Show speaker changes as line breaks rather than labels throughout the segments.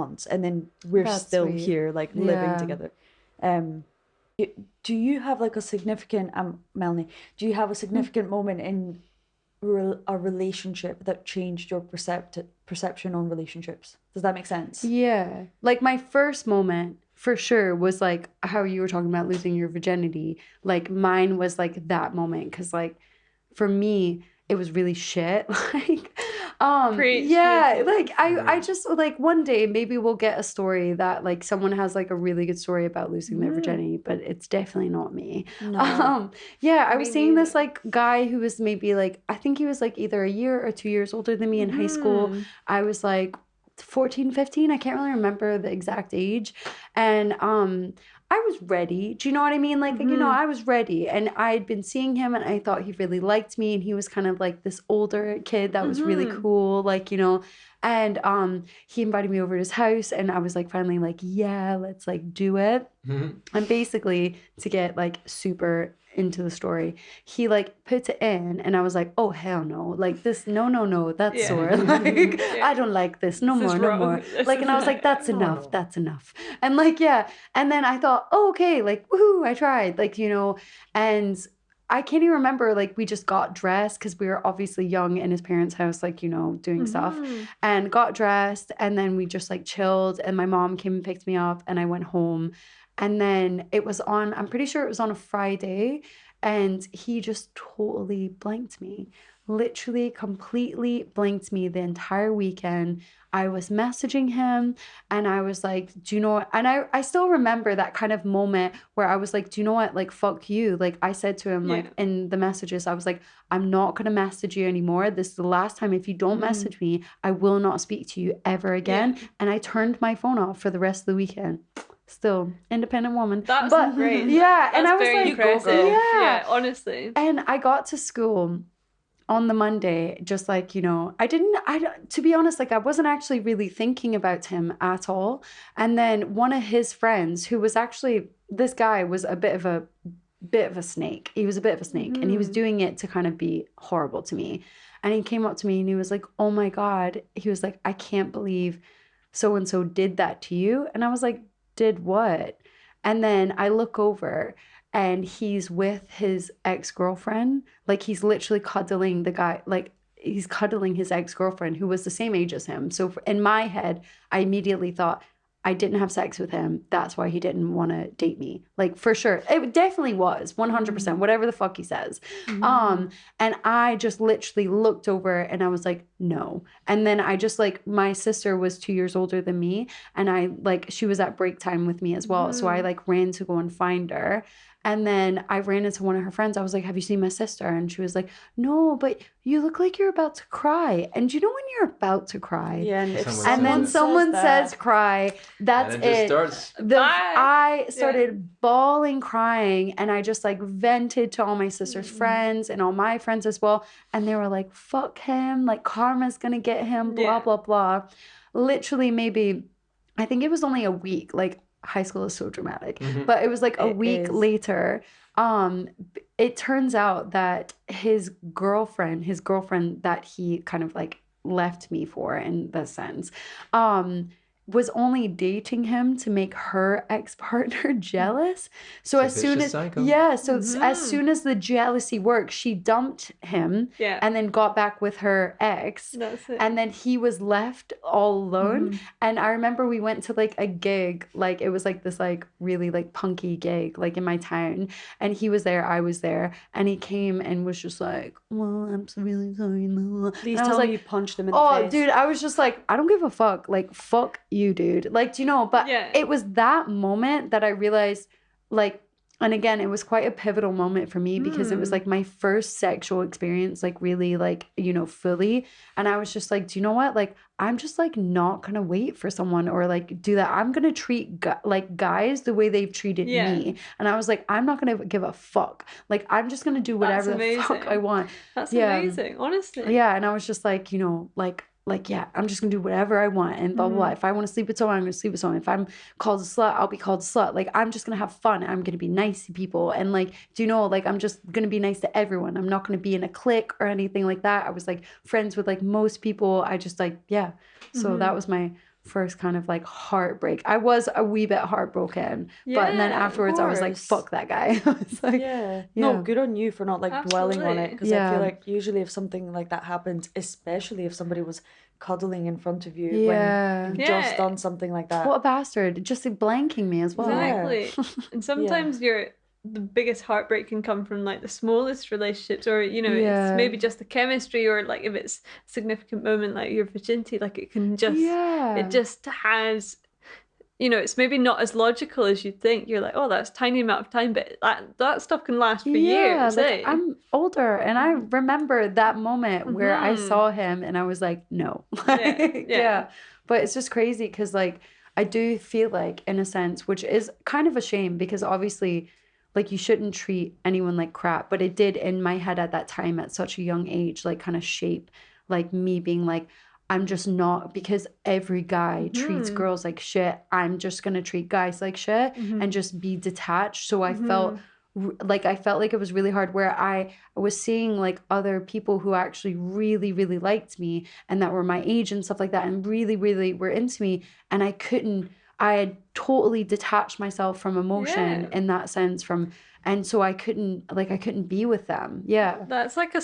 months, and then we're
That's
still
sweet.
here, like living together. Do you have like a significant, Melanie, do you have a significant moment in a relationship that changed your perception on relationships? Does that make sense?
Yeah. Like my first moment for sure was like how you were talking about losing your virginity. Like mine was like that moment, because like for me it was really shit. Like
Preach,
yeah,
beautiful.
like I just like one day maybe we'll get a story that like someone has like a really good story about losing their virginity, but it's definitely not me.
No.
Yeah, I was
Me
seeing this
neither.
like guy who was maybe like, I think he was like either a year or 2 years older than me in high school. I was like 14, 15. I can't really remember the exact age. And I was ready. Do you know what I mean? Like, you know, I was ready, and I'd been seeing him and I thought he really liked me, and he was kind of like this older kid that was really cool, like, you know. And he invited me over to his house, and I was like finally like, yeah, let's like do it. And basically, to get like super into the story, he like put it in, and I was like, oh hell no, like this, no, that's
Yeah.
sore. Like I don't like this, no
This is
more, no
wrong.
more.
This
Like,
is
and I was like, that's enough, that's enough. And like, yeah. And then I thought, oh, okay, like woohoo, I tried, like, you know. And I can't even remember, like we just got dressed because we were obviously young in his parents' house, like, you know, doing stuff, and got dressed, and then we just like chilled, and my mom came and picked me up, and I went home. And then it was on, I'm pretty sure it was on a Friday, and he just totally blanked me. Literally, completely blanked me the entire weekend. I was messaging him, and I was like, do you know what? And I still remember that kind of moment where I was like, do you know what? Like, fuck you. Like, I said to him, like, in the messages, I was like, I'm not going to message you anymore. This is the last time. If you don't message me, I will not speak to you ever again. And I turned my phone off for the rest of the weekend. Still independent woman.
That's great.
Yeah,
That's
and I was
very
like,
impressive.
yeah,
honestly.
and I got to school on the Monday, just like, you know, to be honest, like I wasn't actually really thinking about him at all. And then one of his friends, who was actually, this guy was a bit of a snake. He was a bit of a snake, and he was doing it to kind of be horrible to me. And he came up to me and he was like, oh my God. He was like, I can't believe so-and-so did that to you. And I was like, did what? And then I look over, and he's with his ex-girlfriend. Like he's literally cuddling the guy, like he's cuddling his ex-girlfriend who was the same age as him. So in my head, I immediately thought, I didn't have sex with him. That's why he didn't want to date me. Like for sure. It definitely was 100%, whatever the fuck he says. And I just literally looked over, and I was like, no. And then I just like, my sister was 2 years older than me, and I like, she was at break time with me as well. So I like ran to go and find her. And then I ran into one of her friends. I was like, have you seen my sister? And she was like, no, but you look like you're about to cry. And you know when you're about to cry?
Yeah, and if
Someone says cry, that's
and it.
Just starts.
Bye.
I started bawling, crying, and I just like vented to all my sister's friends and all my friends as well. And they were like, fuck him, like karma's gonna get him, blah, blah, blah. Literally, maybe, I think it was only a week, like, high school is so dramatic, but it was like a week later. It turns out that his girlfriend that he kind of like left me for, in the sense, was only dating him to make her ex-partner jealous. So as soon as as soon as the jealousy worked, she dumped him and then got back with her ex. And then he was left all alone. And I remember we went to like a gig, like it was like this like really like punky gig like in my town, and he was there, I was there, and he came and was just like, well, I'm so really sorry.
Please
tell
me
like,
you punched him in the face.
Oh dude, I was just like, I don't give a fuck, like fuck you, dude. Like, do you know? But it was that moment that I realized, like, and again, it was quite a pivotal moment for me because it was like my first sexual experience, like really like, you know, fully. And I was just like, do you know what? Like, I'm just like not going to wait for someone or like do that. I'm going to treat like guys the way they've treated me. And I was like, I'm not going to give a fuck. Like, I'm just going to do whatever the fuck I want.
That's amazing, honestly.
Yeah. And I was just like, you know, like, yeah, I'm just gonna do whatever I want and blah, blah, blah. If I want to sleep with someone, I'm gonna sleep with someone. If I'm called a slut, I'll be called a slut. Like, I'm just gonna have fun. I'm gonna be nice to people. And like, do you know, like, I'm just gonna be nice to everyone. I'm not gonna be in a clique or anything like that. I was like friends with like most people. I just like, yeah. So that was my first kind of like heartbreak. I was a wee bit heartbroken, but and then
Yeah, of
afterwards I was like,
course.
fuck that guy. I was like,
No, good on you for not like dwelling on it,
Absolutely.
because I
Yeah.
feel like usually if something like that happens, especially if somebody was cuddling in front of you
Yeah.
when you've
Yeah.
just done something like that.
what a bastard. Just like blanking me as well.
Exactly. And sometimes the biggest heartbreak can come from like the smallest relationships, or you know,
Yeah.
it's maybe just the chemistry, or like if it's a significant moment like your virginity, like it can just
Yeah.
it just has, you know, it's maybe not as logical as you'd think. You're like, oh, that's a tiny amount of time, but that stuff can last for years.
Like
eh?
I'm older and I remember that moment where I saw him and I was like, no.
Yeah.
But it's just crazy because like I do feel like in a sense, which is kind of a shame because obviously like you shouldn't treat anyone like crap, but it did in my head at that time at such a young age, like kind of shape like me being like, I'm just not, because every guy treats girls like shit. I'm just going to treat guys like shit and just be detached. So I felt like it was really hard where I was seeing like other people who actually really, really liked me and that were my age and stuff like that and really, really were into me. And I had totally detached myself from emotion in that sense and so I couldn't be with them. Yeah.
That's like a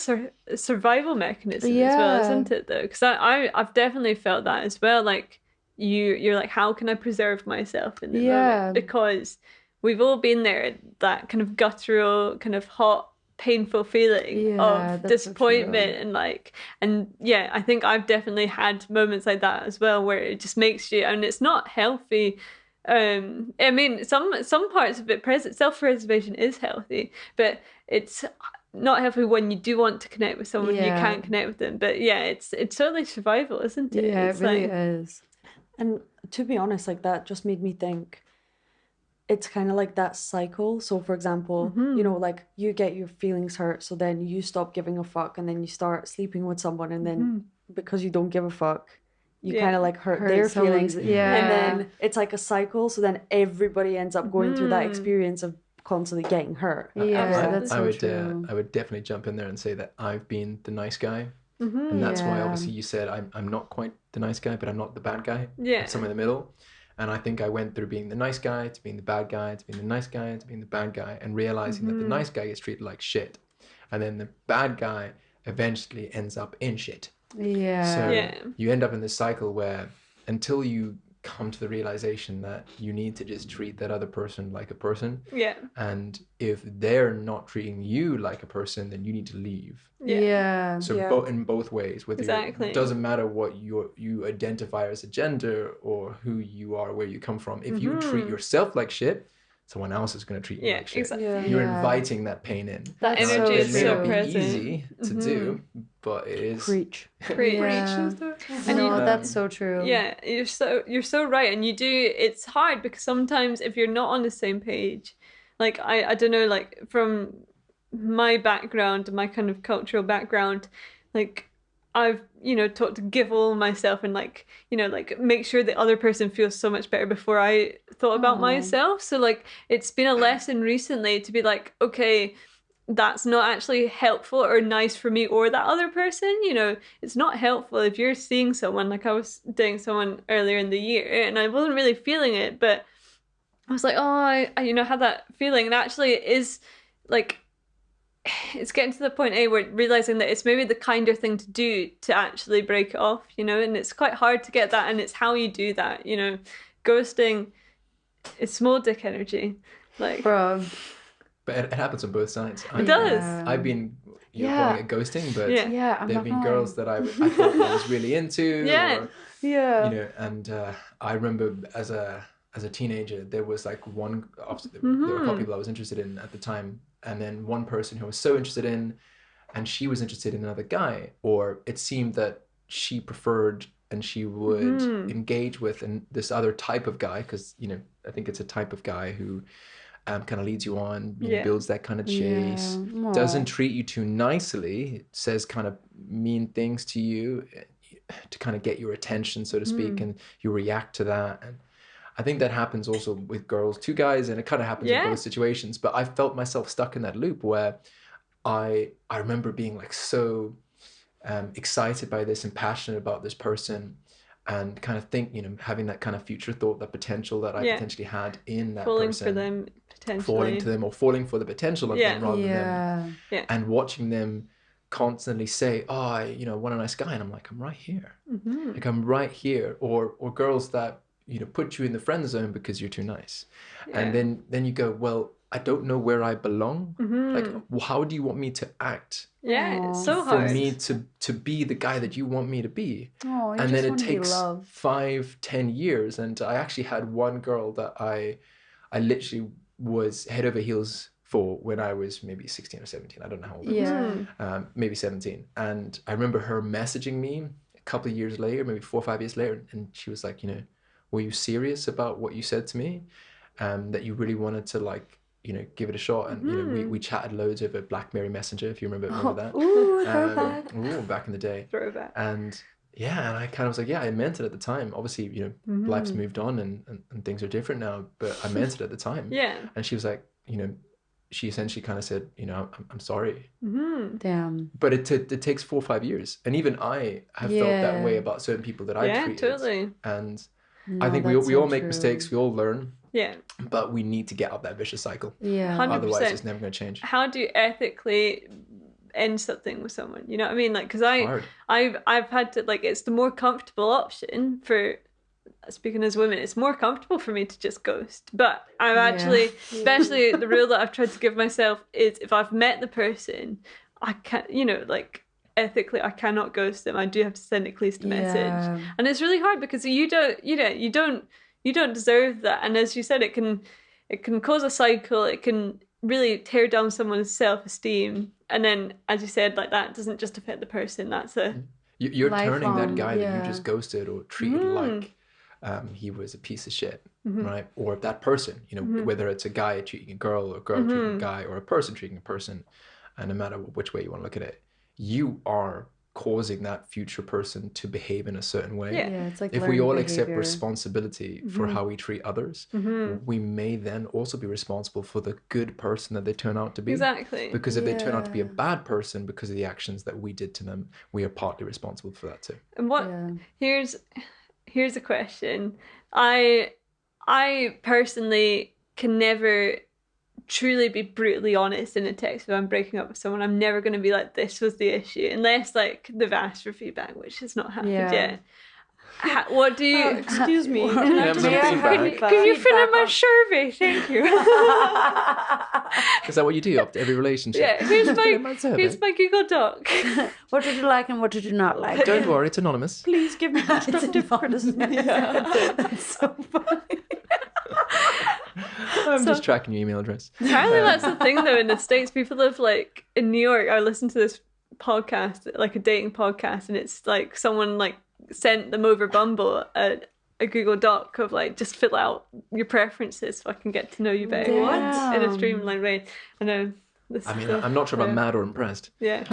survival mechanism as well, isn't it? Though, because I've definitely felt that as well. Like you're like, how can I preserve myself in the moment? Because we've all been there, that kind of guttural, kind of hot, painful feeling of disappointment and I think I've definitely had moments like that as well, where it just makes you, and it's not healthy. I mean, some parts of it, self-preservation is healthy, but it's not healthy when you do want to connect with someone, you can't connect with them. But it's totally survival, isn't it?
Yeah,
it's
it really
like,
is.
And to be honest, like that just made me think it's kind of like that cycle. So for example, you know, like you get your feelings hurt, so then you stop giving a fuck and then you start sleeping with someone, and then because you don't give a fuck, you kind of like hurt their feelings. And then it's like a cycle, so then everybody ends up going through that experience of constantly getting hurt.
That's so
I would
true.
I would definitely jump in there and say that I've been the nice guy. And that's why obviously you said I'm not quite the nice guy, but I'm not the bad guy. I'm somewhere in the middle. And I think I went through being the nice guy to being the bad guy to being the nice guy to being the bad guy, and realizing that the nice guy gets treated like shit, and then the bad guy eventually ends up in shit. So you end up in this cycle where until you come to the realization that you need to just treat that other person like a person. And if they're not treating you like a person, then you need to leave. So in both ways, whether it doesn't matter what you identify as a gender or who you are, where you come from. If you treat yourself like shit, someone else is going to treat you like shit. You're inviting that pain in.
That energy is
so
present.
It may not be easy to do, but it is.
Preach.
And
that's so true.
Yeah, you're so right. And it's hard because sometimes if you're not on the same page, like I don't know, like from my background, my kind of cultural background, like I've, taught to give all myself and like, like make sure the other person feels so much better before I thought about myself. So like it's been a lesson recently to be like, okay, that's not actually helpful or nice for me or that other person. It's not helpful if you're seeing someone, like I was dating someone earlier in the year and I wasn't really feeling it, but I was like, oh, I had that feeling, and actually it is like, it's getting to the point where realizing that it's maybe the kinder thing to do to actually break it off, and it's quite hard to get that, and it's how you do that, ghosting is small dick energy, like,
bro.
But it happens on both sides.
It does.
I've been calling it ghosting, but there've been girls that I thought I was really into, and I remember as a teenager there was like one, obviously there were a couple people I was interested in at the time. And then one person who I was so interested in, and she was interested in another guy, or it seemed that she preferred and she would engage with this other type of guy, because I think it's a type of guy who kind of leads you on, builds that kind of chase, doesn't treat you too nicely, says kind of mean things to you to kind of get your attention, so to speak, and you react to that. And I think that happens also with girls to guys, and it kind of happens in both situations. But I felt myself stuck in that loop where I remember being like so excited by this and passionate about this person, and kind of think, having that kind of future thought, that potential that I potentially had in that
falling
person.
For them, potentially.
Falling to them, or falling for the potential of them rather than and watching them constantly say, oh, what a nice guy. And I'm like, I'm right here. Mm-hmm. Like, I'm right here. Or girls that, put you in the friend zone because you're too nice. Yeah. And then you go, well, I don't know where I belong. Mm-hmm. Like, how do you want me to act?
Yeah, it's so hard.
For me to be the guy that you want me to be.
Oh,
and then it takes 5-10 years. And I actually had one girl that I literally was head over heels for when I was maybe 16 or 17. I don't know how old I was. Maybe 17. And I remember her messaging me a couple of years later, maybe 4 or 5 years later. And she was like, were you serious about what you said to me? That you really wanted to, like, give it a shot. And, we chatted loads over Blackberry Messenger, if you remember that.
Ooh, throwback.
Back in the day.
Throwback.
And I kind of was like, I meant it at the time. Obviously, life's moved on and things are different now, but I meant it at the time.
Yeah.
And she was like, she essentially kind of said, I'm sorry.
Mm-hmm. Damn.
But it takes 4 or 5 years. And even I have felt that way about certain people that I've treated. Yeah, totally. And I think we all make mistakes. We all learn.
Yeah.
But we need to get out that vicious cycle.
Yeah.
100%.
Otherwise, it's never going to change.
How do you ethically end something with someone? You know what I mean? Like, because I've had to, like, it's the more comfortable option for, speaking as women, it's more comfortable for me to just ghost. But I've actually, especially the rule that I've tried to give myself is, if I've met the person, I can't, like, ethically I cannot ghost them. I do have to send at least a message. And it's really hard because you don't deserve that. And as you said, it can cause a cycle. It can really tear down someone's self-esteem. And then, as you said, like, that doesn't just affect the person. That's
you're turning that guy that you just ghosted or treated like he was a piece of shit, right? Or that person, whether it's a guy treating a girl or a girl treating a guy or a person treating a person, and no matter which way you want to look at it, you are causing that future person to behave in a certain way.
Yeah, it's like
if we all accept responsibility for how we treat others, we may then also be responsible for the good person that they turn out to be.
Exactly.
Because if they turn out to be a bad person because of the actions that we did to them, we are partly responsible for that too.
And here's a question. I personally can never truly be brutally honest in a text if I'm breaking up with someone. I'm never going to be like, this was the issue, unless, like, they've asked for feedback, which has not happened yet. What do you...
excuse me.
Can you fill in my survey? Thank you.
Is that what you do after every relationship?
Yeah, here's my Google Doc.
What did you like and what did you not like?
Don't worry, it's anonymous.
Please give me constructive criticism.
That's so funny.
I'm just tracking your email address.
Apparently that's the thing, though, in the States. People live, like, in New York, I listened to this podcast, like a dating podcast, and it's like someone, like, sent them over Bumble a Google Doc of, like, just fill out your preferences so I can get to know you better.
What?
In a streamlined way. I know.
I'm not sure if I'm mad or impressed.
Yeah.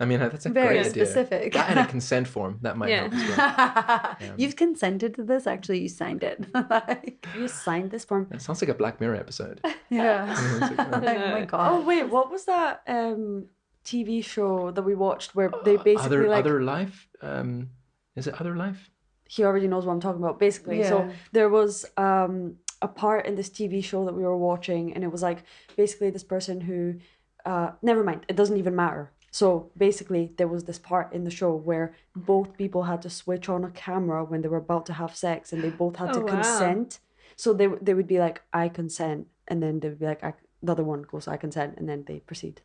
I mean, that's a
very
great
specific.
Idea. That and a consent form, that might help as well.
You've consented to this? Actually, you signed it.
You signed this form?
It sounds like a Black Mirror episode.
Yeah. Oh my God.
Oh, wait, what was that TV show that we watched where they basically
Other Life? Is it Other Life?
He already knows what I'm talking about, basically. Yeah. So there was a part in this TV show that we were watching, and it was like basically this person who never mind, it doesn't even matter. So basically there was this part in the show where both people had to switch on a camera when they were about to have sex, and they both had to consent. So they would be like, I consent, and then they would be like, the other one goes, I consent, and then they proceed.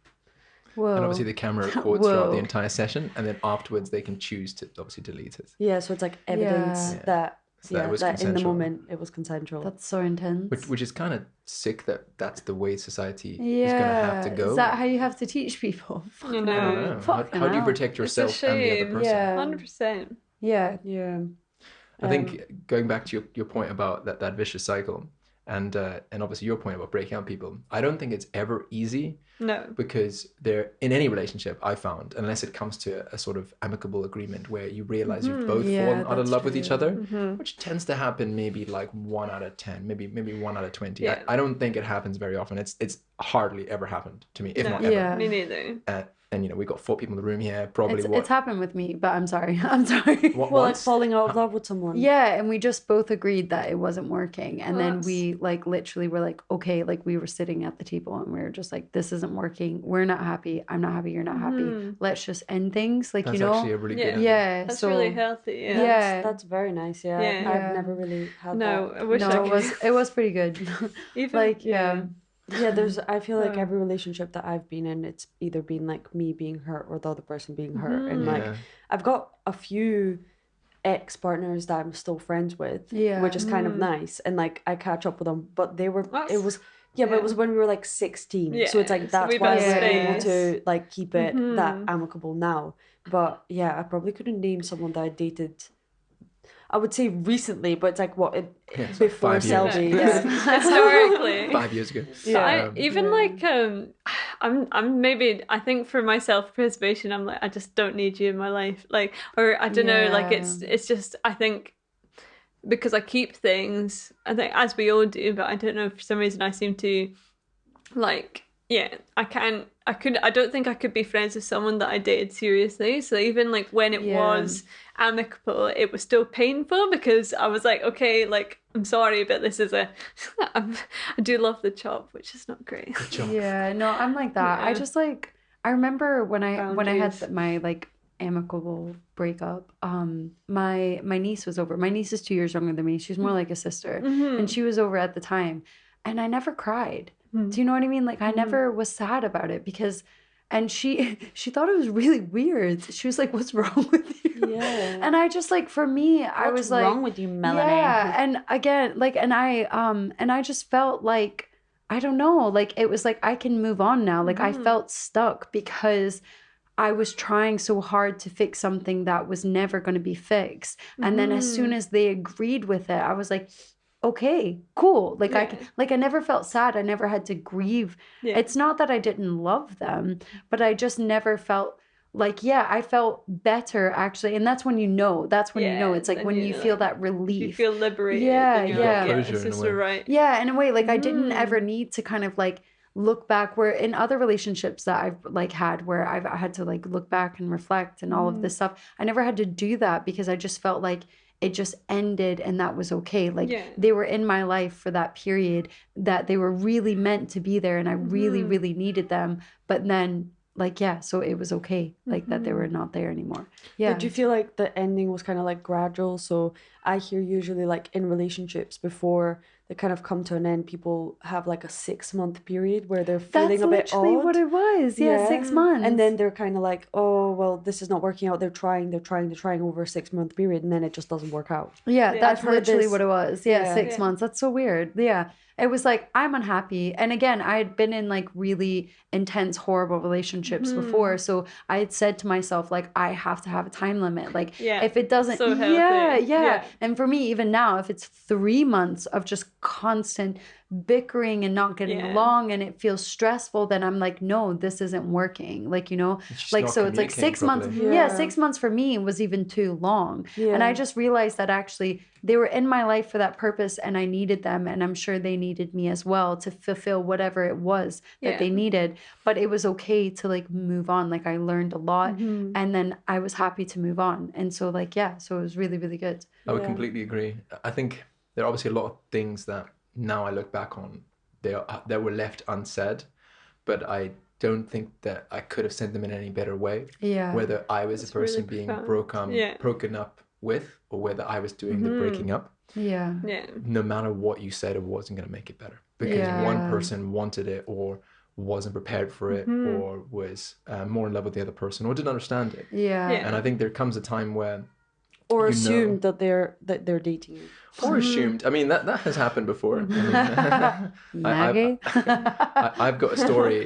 Whoa.
And obviously the camera records throughout the entire session, and then afterwards they can choose to obviously delete it.
Yeah, so it's like evidence that in the moment it was consensual.
That's so intense.
Which is kind of sick that's the way society is going to have to go.
Is that how you have to teach people?
You know.
How do you protect yourself and the other person?
100%.
Yeah.
I think going back to your point about that vicious cycle, and obviously your point about breaking up people, I don't think it's ever easy.
No.
Because they're in any relationship, I found, unless it comes to a sort of amicable agreement where you realize you've both fallen out of love with each other, which tends to happen maybe like 1 out of 10, maybe 1 out of 20. I don't think it happens very often. It's hardly ever happened to me, if not ever.
Me neither.
and we got 4 people in the room here. Probably
it's happened with me, but I'm sorry.
Well, like falling out of love with someone.
Yeah, and we just both agreed that it wasn't working, and then we like literally were like, okay, like we were sitting at the table and we were just like, this isn't working. We're not happy. I'm not happy. You're not happy. Let's just end things. Like,
that's actually a really good ending.
Yeah,
that's really healthy.
That's very nice. I've never really had that.
I wish
it was pretty good.
Even,
like
I feel like every relationship that I've been in, it's either been like me being hurt or the other person being hurt, and like I've got a few ex-partners that I'm still friends with, which is kind of nice, and like I catch up with them, but but it was when we were like 16, so it's like that's why we're able to like keep it that amicable now. But yeah, I probably couldn't name someone that I dated, I would say recently, but it's like before Selby.
Historically.
5 years ago.
I think for my self-preservation, I'm like, I just don't need you in my life. Like, or I don't know, like it's just, I think because I keep things, I think as we all do, but I don't know, for some reason I seem to like, I don't think I could be friends with someone that I dated seriously. So even like when it was amicable, it was still painful because I was like, okay, like I'm sorry, but this is I do love the chop, which is not great.
Yeah, no, I'm like that. I just like, I remember when I had my like amicable breakup, my niece was over. My niece is 2 years younger than me. She's more like a sister, and she was over at the time, and I never cried. Do you know what I mean? Like I never was sad about it and she thought it was really weird. She was like, "What's wrong with you?" Yeah. And I just like, for me, I was like,
"What's wrong with you, Melanie?"
Yeah. And again, like, and I just felt like, I don't know, like it was like I can move on now. Like I felt stuck because I was trying so hard to fix something that was never going to be fixed. And then as soon as they agreed with it, I was like, okay, cool. Like I never felt sad. I never had to grieve. Yeah. It's not that I didn't love them, but I just never felt like, I felt better actually. And that's when you know. It's like when you feel that relief.
You feel liberated.
It's
just right.
Yeah, in a way, like I didn't ever need to kind of like look back, where in other relationships that I've like had where I had to like look back and reflect and all of this stuff. I never had to do that because I just felt like it just ended and that was okay. Like they were in my life for that period, that they were really meant to be there and I really, really needed them. But then like, so it was okay. Like that they were not there anymore. Yeah.
Did you feel like the ending was kind of like gradual? So I hear usually like in relationships before they kind of come to an end, people have like a 6-month period where they're feeling a bit odd. That's literally
what it was. Yeah, 6 months.
And then they're kind of like, oh, well, this is not working out. They're trying over a 6-month period, and then it just doesn't work out.
Yeah, that's literally what it was. Yeah, 6 months. That's so weird. Yeah. It was like, I'm unhappy. And again, I had been in like really intense, horrible relationships before. So I had said to myself, like, I have to have a time limit. Like, if it doesn't,
so healthy.
And for me, even now, if it's 3 months of just constant bickering and not getting along and it feels stressful, then I'm like, no, this isn't working. Like, like, so it's like 6 months. Yeah. 6 months for me was even too long. Yeah. And I just realized that actually they were in my life for that purpose and I needed them. And I'm sure they needed me as well to fulfill whatever it was that they needed. But it was okay to like move on. Like I learned a lot and then I was happy to move on. And so like, so it was really, really good.
I would completely agree. I think there are obviously a lot of things that now I look back on, they were left unsaid, but I don't think that I could have said them in any better way. Yeah. Whether I was the person really being broken up with, or whether I was doing the breaking up. Yeah. Yeah. No matter what you said, it wasn't going to make it better because one person wanted it or wasn't prepared for it or was more in love with the other person or didn't understand it. Yeah. And I think there comes a time where
or assumed that they're dating you.
Or assumed. I mean, that has happened before. I mean, I've got a story